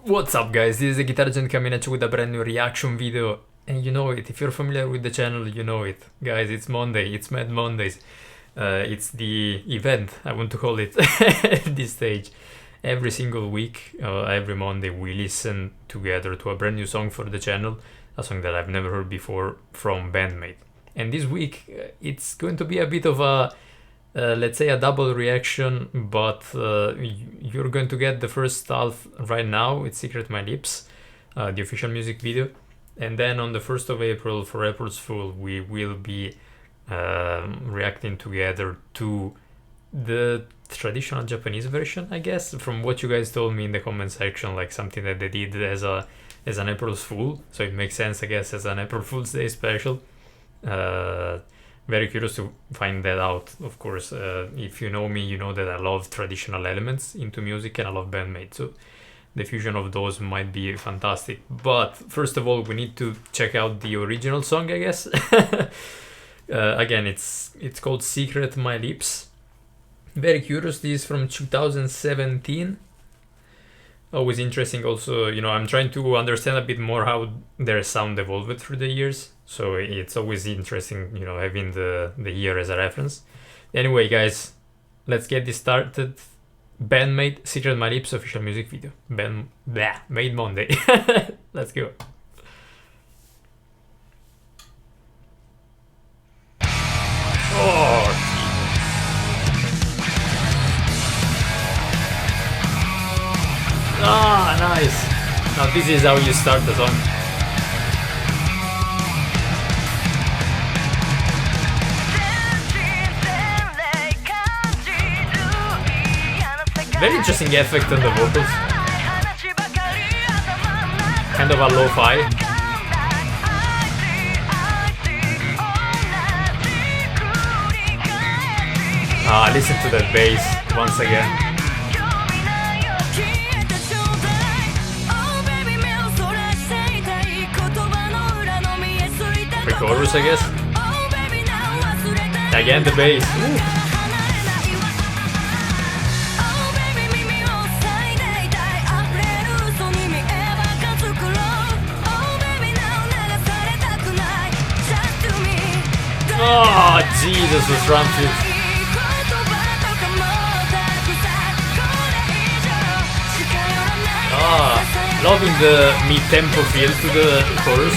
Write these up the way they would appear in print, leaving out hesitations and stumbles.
What's up guys, this is the Guitar Gent coming at you with a brand new reaction video. And you know it, if you're familiar with the channel, you know it. Guys, it's Monday, it's Mad Mondays. It's the event, I want to call it, at this stage. Every single week, every Monday, we listen together to a brand new song for the channel. A song that I've never heard before from Band-Maid. And this week, it's going to be a bit of a, let's say, a double reaction, but you're going to get the first half right now with Secret My Lips, the official music video. And then on the 1st of April, for April's Fool, we will be reacting together to the traditional Japanese version, I guess, from what you guys told me in the comment section, like something that they did as an April's Fool. So it makes sense, I guess, as an April Fool's Day special. Very curious to find that out, of course. If you know me, you know that I love traditional elements into music and I love Band-Maid, so the fusion of those might be fantastic. But first of all, we need to check out the original song, I guess. Again, it's called Secret My Lips. Very curious, this is from 2017. Always interesting also, you know, I'm trying to understand a bit more how their sound evolved through the years. So it's always interesting, you know, having the year as a reference. Anyway, guys, let's get this started. Band-Maid, Secret My Lips official music video. Made Monday. Let's go. Oh, ah, nice. Now this is how you start the song. Very interesting effect on the vocals. Kind of a lo-fi. Ah, listen to that bass once again. Pre-chorus, I guess. Again, the bass. Ooh. Oh, Jesus, was Ramfield. Ah, loving the mid-tempo feel to the chorus.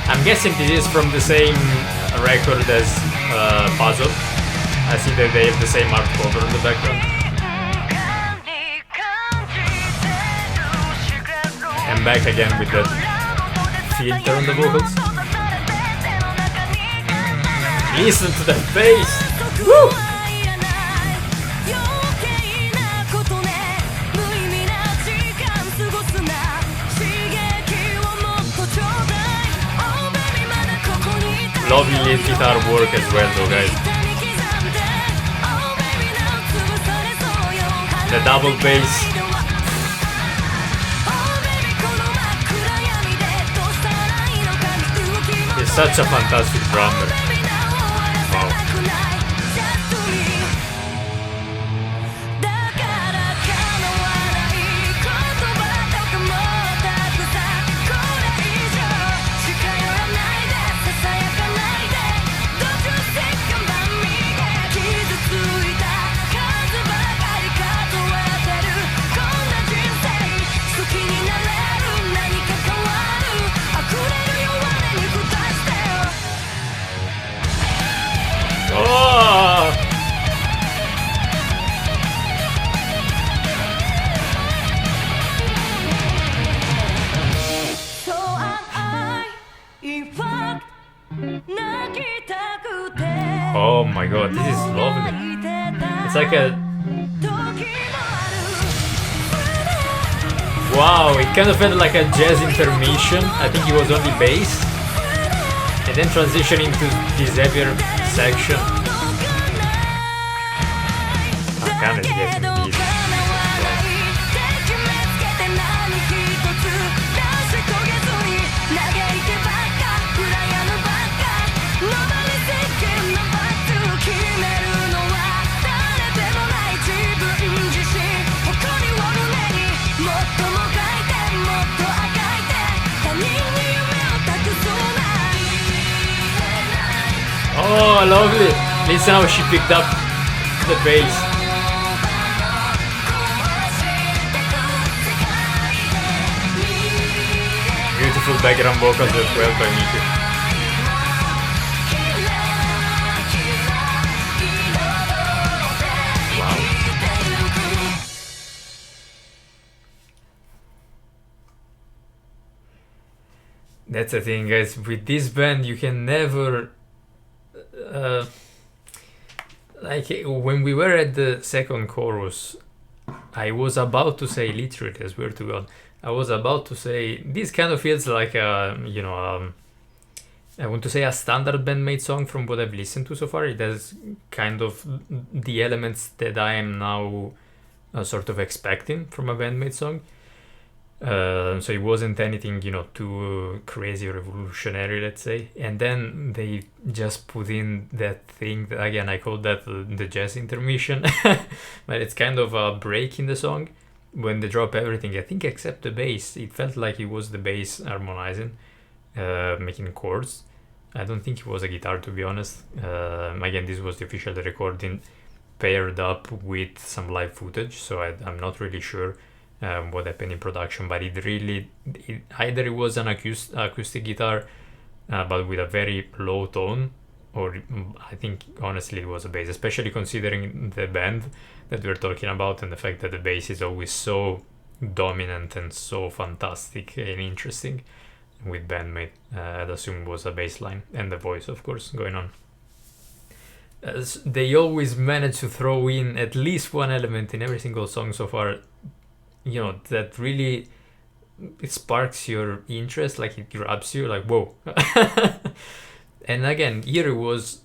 I'm guessing this is from the same record as Puzzle. I see that they have the same art cover in the background. And back again with that filter on the vocals. Listen to that bass! Woo! Lovely lead guitar work as well though, guys. The double bass. He's such a fantastic drummer. Wow. Oh my god, this is lovely. It's like a... Wow, it kind of felt like a jazz intermission. I think it was only bass. And then transitioning to this heavier section. I can't get these. Oh, lovely. Listen how she picked up the bass. Beautiful background vocals as well by Miku. That's the thing, guys. With this band, you can never... like, when we were at the second chorus, I was about to say, literally, I swear to God, I was about to say, this kind of feels like a, you know, I want to say a standard Band-Maid song from what I've listened to so far. It has kind of the elements that I am now sort of expecting from a Band-Maid song. So it wasn't anything, you know, too crazy or revolutionary, let's say. And then they just put in that thing that, again, I call that the jazz intermission, but it's kind of a break in the song when they drop everything, I think, except the bass. It felt like it was the bass harmonizing, making chords. I don't think it was a guitar, to be honest. Again, this was the official recording paired up with some live footage, so I'm not really sure what happened in production, but either it was an acoustic guitar, but with a very low tone, or I think honestly it was a bass, especially considering the band that we're talking about and the fact that the bass is always so dominant and so fantastic and interesting with Band-Maid. I'd assume it was a bass line and the voice, of course, going on. They always manage to throw in at least one element in every single song so far, you know, that really it sparks your interest, like it grabs you, like, whoa. And again, here it was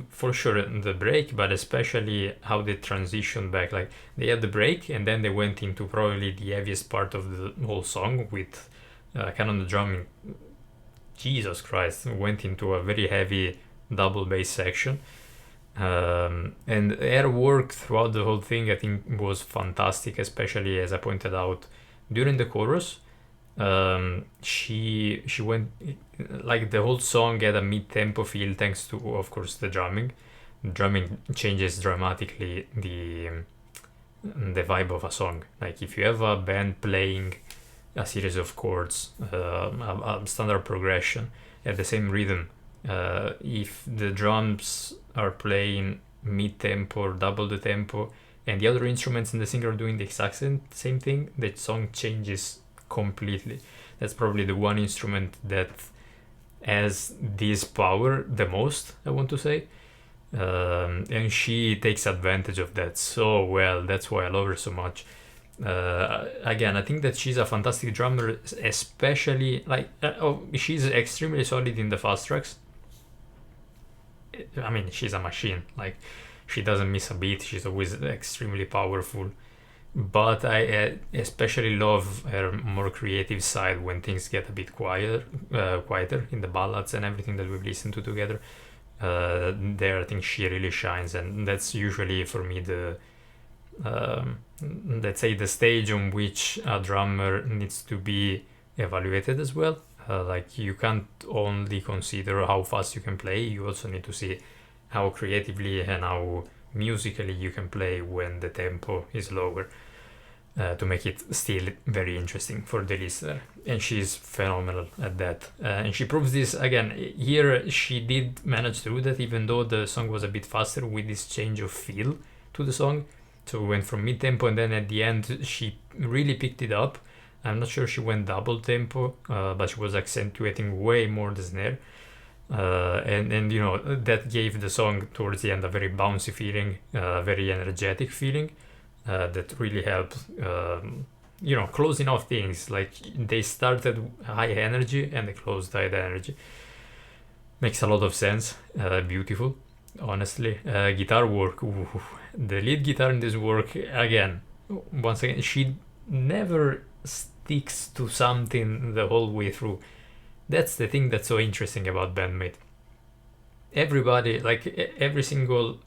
for sure the break, but especially how they transitioned back. Like, they had the break and then they went into probably the heaviest part of the whole song with kind of the drumming. Jesus Christ, went into a very heavy double bass section. And her work throughout the whole thing, I think, was fantastic, especially as I pointed out during the chorus. She went, like, the whole song had a mid-tempo feel thanks to, of course, the drumming. Drumming changes dramatically the vibe of a song. Like, if you have a band playing a series of chords, a standard progression at the same rhythm, if the drums are playing mid-tempo or double the tempo and the other instruments in the singer are doing the exact same thing, the song changes completely. That's probably the one instrument that has this power the most, I want to say, and she takes advantage of that so well. That's why I love her so much. Again, I think that she's a fantastic drummer, especially like she's extremely solid in the fast tracks. I mean, she's a machine. Like, she doesn't miss a beat. She's always extremely powerful. But I especially love her more creative side when things get a bit quieter in the ballads and everything that we've listened to together. There, I think she really shines, and that's usually for me the let's say the stage on which a drummer needs to be evaluated as well. Like, you can't only consider how fast you can play, you also need to see how creatively and how musically you can play when the tempo is lower, to make it still very interesting for the listener. And she's phenomenal at that, and she proves this again. Here she did manage to do that, even though the song was a bit faster, with this change of feel to the song. So we went from mid-tempo, and then at the end she really picked it up. I'm not sure she went double tempo, but she was accentuating way more the snare. And you know, that gave the song towards the end a very bouncy feeling, very energetic feeling, that really helped, you know, closing off things. Like, they started high energy and they closed high energy. Makes a lot of sense. Beautiful, honestly. Guitar work. Ooh. The lead guitar in this work, again, once again, she never sticks to something the whole way through. That's the thing that's so interesting about Band-Maid. Everybody, like every single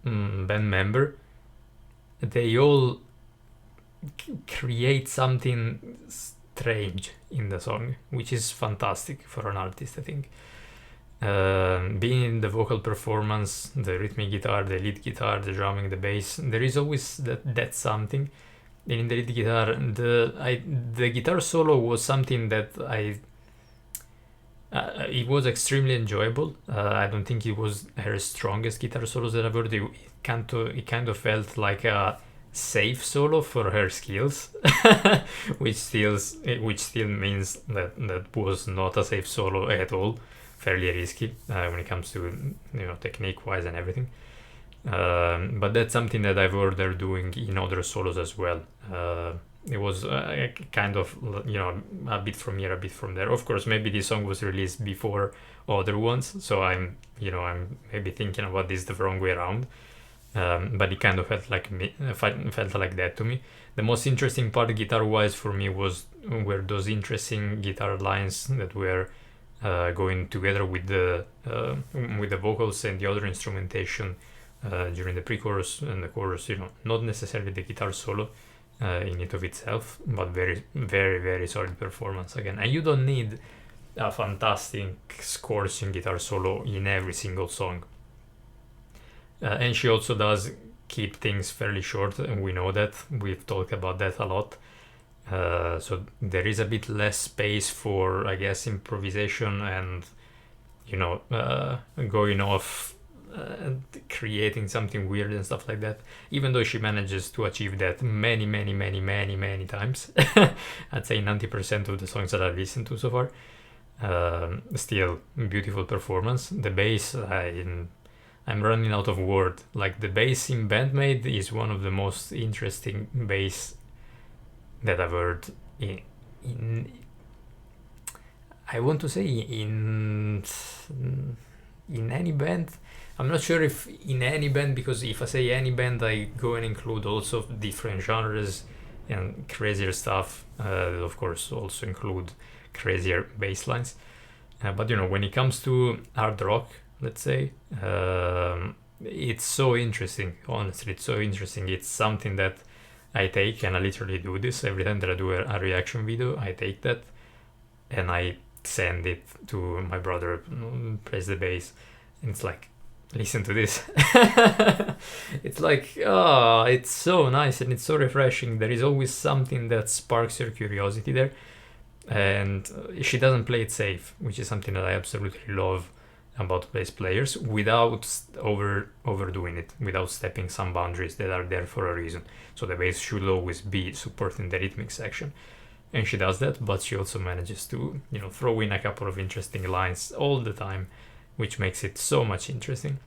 band member, they all create something strange in the song, which is fantastic for an artist, I think. being in the vocal performance, the rhythmic guitar, the lead guitar, the drumming, the bass, there is always that something. And in the lead guitar, the guitar solo was something that it was extremely enjoyable. I don't think it was her strongest guitar solos that I've heard. It kind of felt like a safe solo for her skills, which still means that was not a safe solo at all. Fairly risky when it comes to technique wise and everything. But that's something that I've heard her doing in other solos as well. It was kind of a bit from here, a bit from there. Of course, maybe this song was released before other ones, so I'm maybe thinking about this the wrong way around. But it kind of felt like that to me. The most interesting part guitar-wise for me were those interesting guitar lines that were going together with the vocals and the other instrumentation during the pre-chorus and the chorus. Not necessarily the guitar solo in it of itself, but very, very, very solid performance again. And you don't need a fantastic scorching guitar solo in every single song. And she also does keep things fairly short, and we know that. We've talked about that a lot. So there is a bit less space for, I guess, improvisation and, going off, creating something weird and stuff like that. Even though she manages to achieve that many, many, many, many, many times. I'd say 90% of the songs that I've listened to so far. Still, beautiful performance. The bass, I'm running out of word. Like, the bass in Band-Maid is one of the most interesting bass that I've heard in I want to say in any band. I'm not sure if in any band, because if I say any band, I go and include also different genres and crazier stuff. Of course, also include crazier bass lines. But when it comes to hard rock, let's say, it's so interesting. Honestly, it's so interesting. It's something that I take, and I literally do this every time that I do a reaction video. I take that and I send it to my brother, plays the bass, and it's like, listen to this. It's like, it's so nice and it's so refreshing. There is always something that sparks your curiosity there, and she doesn't play it safe, which is something that I absolutely love about bass players, without overdoing it, without stepping some boundaries that are there for a reason. So the bass should always be supporting the rhythmic section, and she does that, but she also manages to throw in a couple of interesting lines all the time, which makes it so much interesting.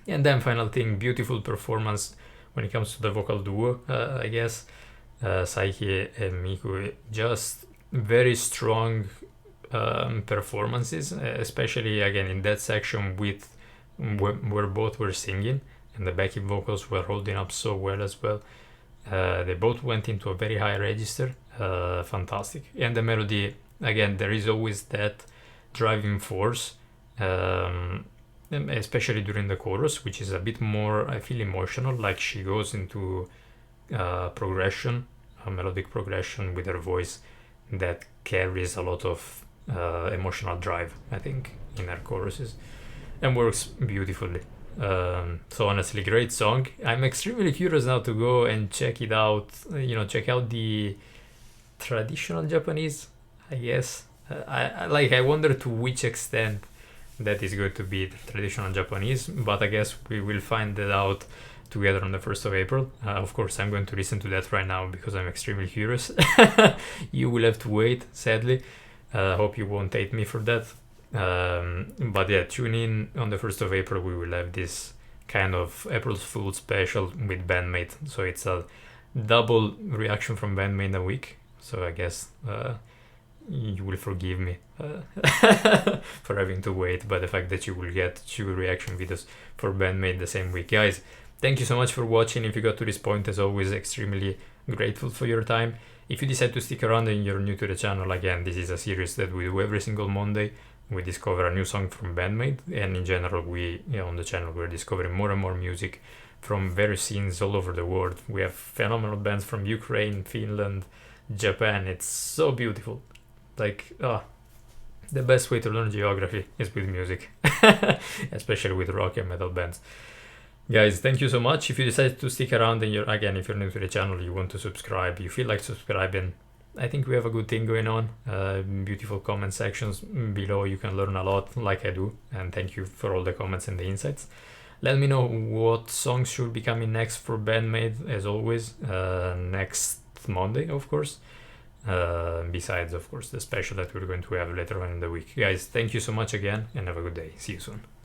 And then final thing, beautiful performance when it comes to the vocal duo, I guess. Saiki and Miku, just very strong performances, especially again in that section where both were singing and the backing vocals were holding up so well as well. They both went into a very high register. Fantastic. And the melody, again, there is always that driving force, especially during the chorus, which is a bit more, I feel, emotional. Like, she goes into progression, a melodic progression with her voice that carries a lot of emotional drive, I think, in her choruses, and works beautifully. So honestly, great song. I'm extremely curious now to go and check it out. Check out the traditional Japanese, I guess. I wonder to which extent that is going to be the traditional Japanese, but I guess we will find that out together on the 1st of April. Of course, I'm going to listen to that right now because I'm extremely curious. You will have to wait, sadly. Hope you won't hate me for that. But yeah, tune in on the 1st of April. We will have this kind of April Fool's special with Band-Maid. So it's a double reaction from Band-Maid a week. So I guess you will forgive me for having to wait by the fact that you will get 2 reaction videos for Band-Maid the same week. Guys, thank you so much for watching. If you got to this point, as always, extremely grateful for your time. If you decide to stick around and you're new to the channel, again, this is a series that we do every single Monday. We discover a new song from Band-Maid, and in general, on the channel, we're discovering more and more music from various scenes all over the world. We have phenomenal bands from Ukraine, Finland, Japan. It's so beautiful. Like, The best way to learn geography is with music, especially with rock and metal bands. Guys, thank you so much. If you decide to stick around and if you're new to the channel, you want to subscribe, you feel like subscribing, I think we have a good thing going on. Beautiful comment sections below. You can learn a lot like I do. And thank you for all the comments and the insights. Let me know what songs should be coming next for Band-Maid, as always, next Monday, of course. Besides, of course, the special that we're going to have later on in the week. Guys, thank you so much again and have a good day. See you soon.